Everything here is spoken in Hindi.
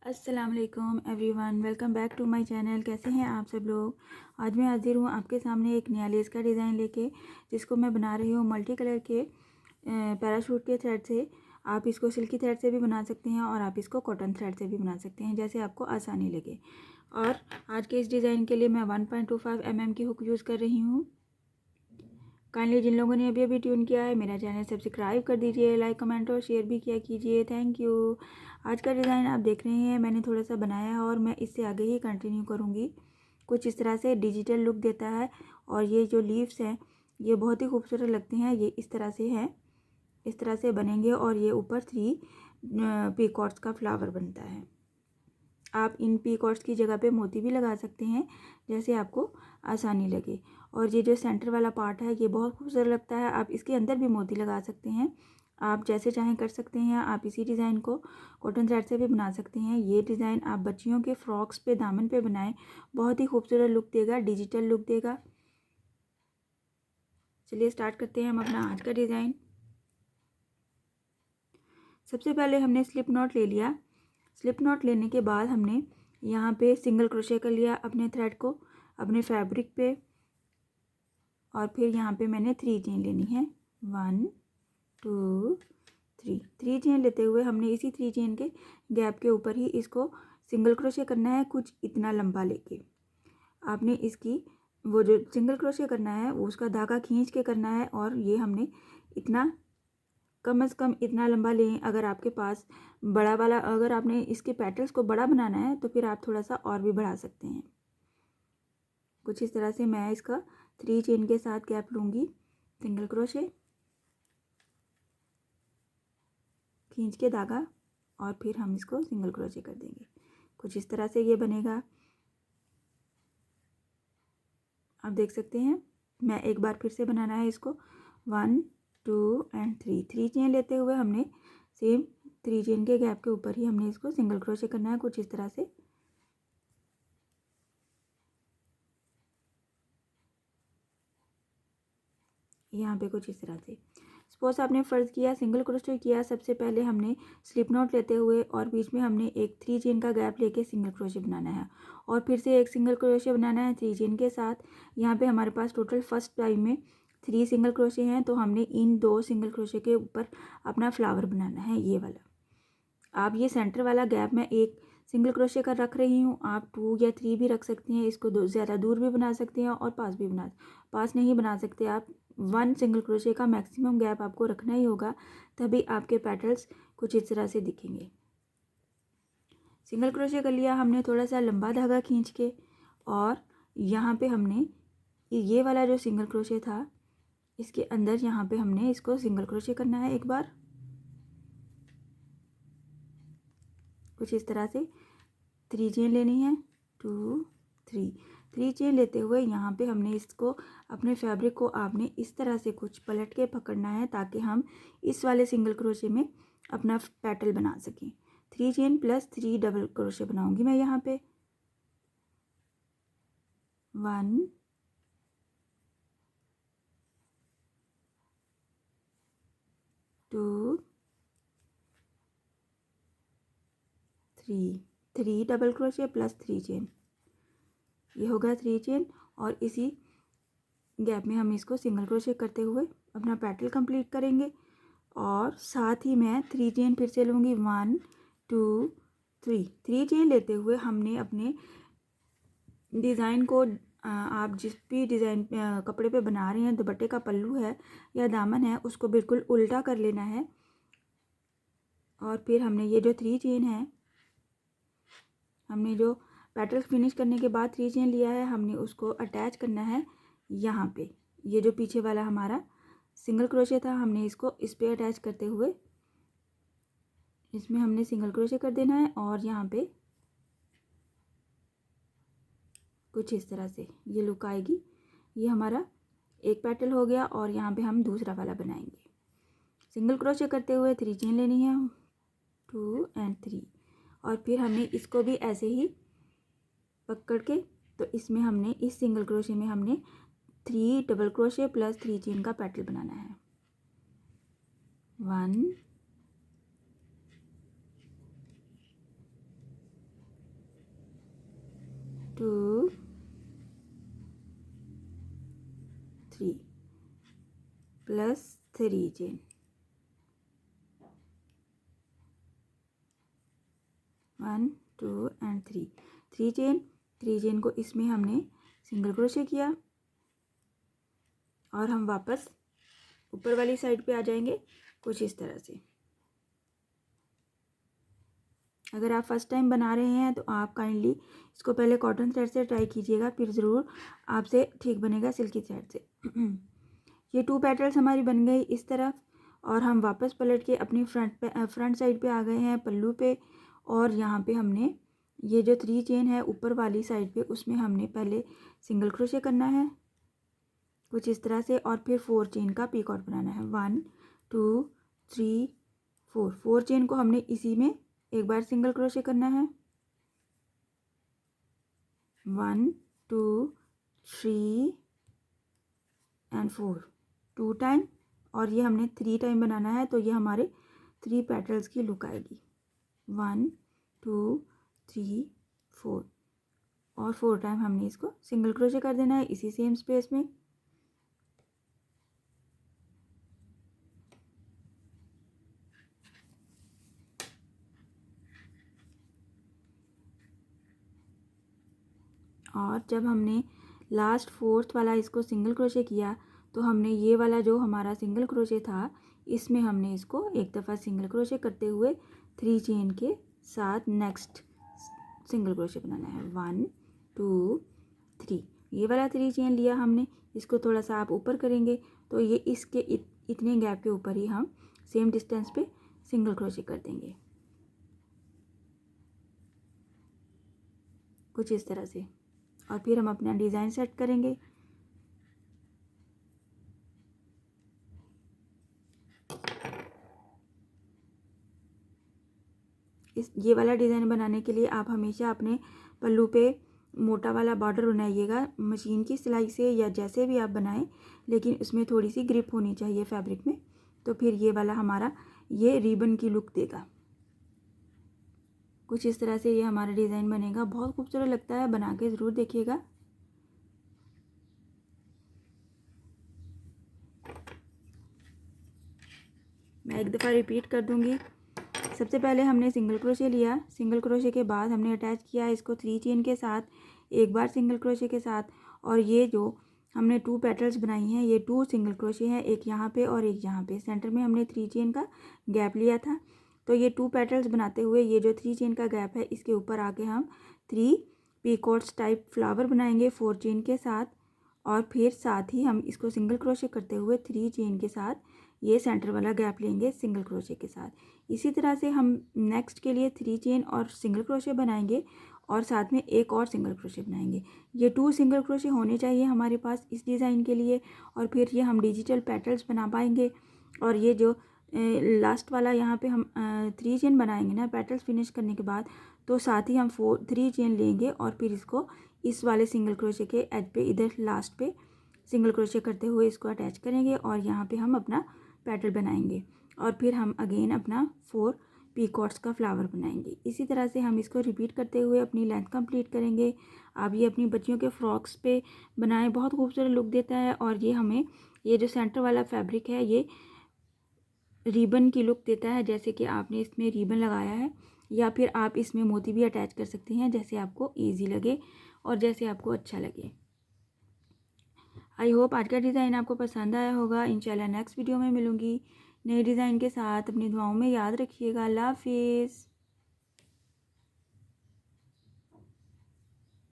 अस्सलाम वालेकुम everyone, welcome back to my channel. कैसे हैं आप सब लोग। आज मैं हाजिर हूँ आपके सामने एक नया लेस का डिज़ाइन लेके, जिसको मैं बना रही हूँ मल्टी कलर के पैराशूट के थ्रेड से। आप इसको सिल्की थ्रेड से भी बना सकते हैं और आप इसको कॉटन थ्रेड से भी बना सकते हैं, जैसे आपको आसानी लगे। और आज के इस डिज़ाइन के लिए मैं 1.25 mm की हुक यूज़ कर रही हूँ। काइंडली जिन लोगों ने अभी अभी ट्यून किया है मेरा चैनल सब्सक्राइब कर दीजिए, लाइक कमेंट और शेयर भी किया कीजिए। Thank you. आज का डिज़ाइन आप देख रहे हैं मैंने थोड़ा सा बनाया है और मैं इससे आगे ही कंटिन्यू करूँगी। कुछ इस तरह से डिजिटल लुक देता है और ये जो लीव्स हैं ये बहुत ही खूबसूरत लगते हैं। ये इस तरह से है, इस तरह से बनेंगे और ये ऊपर 3 पीकॉट्स का फ्लावर बनता है। आप इन पीकॉट्स की जगह पे मोती भी लगा सकते हैं, जैसे आपको आसानी लगे। और ये जो सेंटर वाला पार्ट है ये बहुत खूबसूरत लगता है। आप इसके अंदर भी मोती लगा सकते हैं, आप जैसे चाहें कर सकते हैं। आप इसी डिज़ाइन को कॉटन थ्रेड से भी बना सकते हैं। ये डिज़ाइन आप बच्चियों के फ्रॉक्स पे, दामन पे बनाएं, बहुत ही खूबसूरत लुक देगा, डिजिटल लुक देगा। चलिए स्टार्ट करते हैं हम अपना आज का डिज़ाइन। सबसे पहले हमने स्लिप नॉट ले लिया। स्लिप नॉट लेने के बाद हमने यहाँ पे सिंगल क्रोशे कर लिया अपने थ्रेड को अपने फैब्रिक पे, और फिर यहाँ पे मैंने 3 चेन लेनी है। 1 2 3 चेन लेते हुए हमने इसी 3 चेन के गैप के ऊपर ही इसको सिंगल क्रोशे करना है, कुछ इतना लंबा लेके। आपने इसकी वो जो सिंगल क्रोशे करना है उसका धागा खींच के करना है, और ये हमने इतना कम से कम इतना लंबा लें। अगर आपके पास बड़ा वाला, अगर आपने इसके पेटल्स को बड़ा बनाना है तो फिर आप थोड़ा सा और भी बढ़ा सकते हैं। कुछ इस तरह से मैं इसका 3 चेन के साथ गैप लूँगी, सिंगल क्रोशे, खींच के धागा, और फिर हम इसको सिंगल क्रोशे कर देंगे। कुछ इस तरह से ये बनेगा। आप देख सकते हैं। मैं एक बार फिर से बनाना है इसको। 1 2 एंड 3 चेन लेते हुए हमने सेम 3 चेन के गैप के ऊपर ही हमने इसको सिंगल क्रोशे करना है, कुछ इस तरह से। यहाँ पे कुछ इस तरह से। सपोज आपने फ़र्ज़ किया सिंगल क्रोशे किया, सबसे पहले हमने स्लिप नॉट लेते हुए और बीच में हमने एक 3 चेन का गैप लेके सिंगल क्रोशे बनाना है, और फिर से एक सिंगल क्रोशे बनाना है 3 चेन के साथ। यहाँ पे हमारे पास टोटल फर्स्ट टाइम में 3 सिंगल क्रोशे हैं, तो हमने इन 2 सिंगल क्रोशे के ऊपर अपना फ्लावर बनाना है, ये वाला। आप ये सेंटर वाला गैप मैं एक सिंगल क्रोशे का रख रही हूँ, आप 2 या 3 भी रख सकते हैं। इसको ज़्यादा दूर भी बना सकते हैं और पास नहीं बना सकते आप। 1 सिंगल क्रोशे का मैक्सिमम गैप आपको रखना ही होगा, तभी आपके पेटल्स कुछ इस तरह से दिखेंगे। सिंगल क्रोशे कर लिया हमने थोड़ा सा लंबा धागा खींच के, और यहाँ पे हमने ये वाला जो सिंगल क्रोशे था इसके अंदर यहाँ पे हमने इसको सिंगल क्रोशे करना है एक बार, कुछ इस तरह से। 3 चेन लेनी है, 2 3 चेन लेते हुए यहाँ पे हमने इसको अपने फैब्रिक को आपने इस तरह से कुछ पलट के पकड़ना है, ताकि हम इस वाले सिंगल क्रोशे में अपना पेटल बना सकें। 3 चेन प्लस 3 डबल क्रोशे बनाऊंगी मैं यहाँ पे। 1 2 3 डबल क्रोशे प्लस 3 चेन, ये होगा 3 चेन। और इसी गैप में हम इसको सिंगल क्रोशे करते हुए अपना पेटल कंप्लीट करेंगे। और साथ ही मैं 3 चेन फिर से लूँगी। 1 2 3 चेन लेते हुए हमने अपने डिज़ाइन को आप जिस भी डिज़ाइन कपड़े पे बना रहे हैं, दुपट्टे का पल्लू है या दामन है, उसको बिल्कुल उल्टा कर लेना है। और फिर हमने ये जो 3 चेन है, हमने जो पेटल फिनिश करने के बाद 3 चेन लिया है, हमने उसको अटैच करना है यहाँ पे। ये जो पीछे वाला हमारा सिंगल क्रोशे था, हमने इसको इस पे अटैच करते हुए इसमें हमने सिंगल क्रोशे कर देना है, और यहाँ पे कुछ इस तरह से ये लुक आएगी। ये हमारा एक पेटल हो गया, और यहाँ पे हम दूसरा वाला बनाएंगे। सिंगल क्रोशे करते हुए 3 चेन लेनी है, 2 एंड 3, और फिर हमने इसको भी ऐसे ही पकड़ के, तो इसमें हमने इस सिंगल क्रोशे में हमने 3 डबल क्रोशे प्लस 3 चेन का पेटल बनाना है। 1 3 प्लस 3 चेन, 1 2 एंड 3 चेन को इसमें हमने सिंगल क्रोशे किया और हम वापस ऊपर वाली साइड पे आ जाएंगे कुछ इस तरह से। अगर आप फर्स्ट टाइम बना रहे हैं तो आप काइंडली इसको पहले कॉटन थ्रेड से ट्राई कीजिएगा, फिर ज़रूर आपसे ठीक बनेगा सिल्की थ्रेड से। ये 2 पेटल्स हमारी बन गई इस तरफ और हम वापस पलट के अपनी फ्रंट साइड पे आ गए हैं पल्लू पे। और यहाँ पे हमने ये जो 3 चेन है ऊपर वाली साइड पे उसमें हमने पहले सिंगल क्रोशे करना है कुछ इस तरह से और फिर 4 चेन का पीकॉट बनाना है। 1 2 3 4 चेन को हमने इसी में एक बार सिंगल क्रोशे करना है। 1 2 3 एंड 4 2 टाइम और ये हमने 3 टाइम बनाना है, तो ये हमारे 3 पेटल्स की लुक आएगी। 1 2 3 4 और 4 टाइम हमने इसको सिंगल क्रोशे कर देना है इसी सेम स्पेस में। और जब हमने लास्ट 4th वाला इसको सिंगल क्रोशे किया तो हमने ये वाला जो हमारा सिंगल क्रोशे था इसमें हमने इसको एक दफ़ा सिंगल क्रोशे करते हुए 3 चेन के साथ नेक्स्ट सिंगल क्रोशे बनाना है। 1 2 3 ये वाला 3 चेन लिया हमने, इसको थोड़ा सा आप ऊपर करेंगे तो ये इसके इतने गैप के ऊपर ही हम सेम डिस्टेंस पे सिंगल क्रोशे कर देंगे कुछ इस तरह से। और फिर हम अपना डिज़ाइन सेट करेंगे। ये वाला डिज़ाइन बनाने के लिए आप हमेशा अपने पल्लू पे मोटा वाला बॉर्डर बनाइएगा मशीन की सिलाई से या जैसे भी आप बनाएं, लेकिन उसमें थोड़ी सी ग्रिप होनी चाहिए फैब्रिक में, तो फिर ये वाला हमारा ये रिबन की लुक देगा। कुछ इस तरह से ये हमारा डिज़ाइन बनेगा, बहुत खूबसूरत लगता है, बना के ज़रूर देखिएगा। मैं एक दफ़ा रिपीट कर दूंगी। सबसे पहले हमने सिंगल क्रोशे लिया, सिंगल क्रोशे के बाद हमने अटैच किया इसको 3 चेन के साथ, एक बार सिंगल क्रोशे के साथ, और ये जो हमने 2 पेटल्स बनाई हैं ये 2 सिंगल क्रोशे हैं, एक यहाँ पे और एक यहाँ पे। सेंटर में हमने 3 चेन का गैप लिया था, तो ये 2 पेटल्स बनाते हुए ये जो 3 चेन का गैप है इसके ऊपर आके हम 3 पीकॉट्स टाइप फ्लावर बनाएंगे 4 चेन के साथ। और फिर साथ ही हम इसको सिंगल क्रोशे करते हुए 3 चेन के साथ ये सेंटर वाला गैप लेंगे सिंगल क्रोशे के साथ। इसी तरह से हम नेक्स्ट के लिए 3 चेन और सिंगल क्रोशे बनाएंगे और साथ में एक और सिंगल क्रोशे बनाएंगे। ये 2 सिंगल क्रोशे होने चाहिए हमारे पास इस डिज़ाइन के लिए, और फिर ये हम डिजिटल पेटल्स बना पाएंगे। और ये जो लास्ट वाला यहाँ पे हम 3 चेन बनाएंगे ना पेटल्स फिनिश करने के बाद, तो साथ ही हम 3 चेन लेंगे और फिर इसको इस वाले सिंगल क्रोशे के एज पे इधर लास्ट पे सिंगल क्रोशे करते हुए इसको अटैच करेंगे और यहाँ पे हम अपना पेटल बनाएंगे और फिर हम अगेन अपना 4 पीकॉट्स का फ्लावर बनाएंगे। इसी तरह से हम इसको रिपीट करते हुए अपनी लेंथ कंप्लीट करेंगे। आप ये अपनी बच्चियों के फ्रॉक्स पे बनाएं, बहुत खूबसूरत लुक देता है। और ये हमें ये जो सेंटर वाला फैब्रिक है ये रिबन की लुक देता है, जैसे कि आपने इसमें रिबन लगाया है, या फिर आप इसमें मोती भी अटैच कर सकती हैं जैसे आपको ईजी लगे और जैसे आपको अच्छा लगे। आई होप आज का डिज़ाइन आपको पसंद आया होगा। इंशाल्लाह नेक्स्ट वीडियो में मिलूँगी नए डिज़ाइन के साथ। अपनी दुआओं में याद रखिएगा। अल्लाह हाफिज़।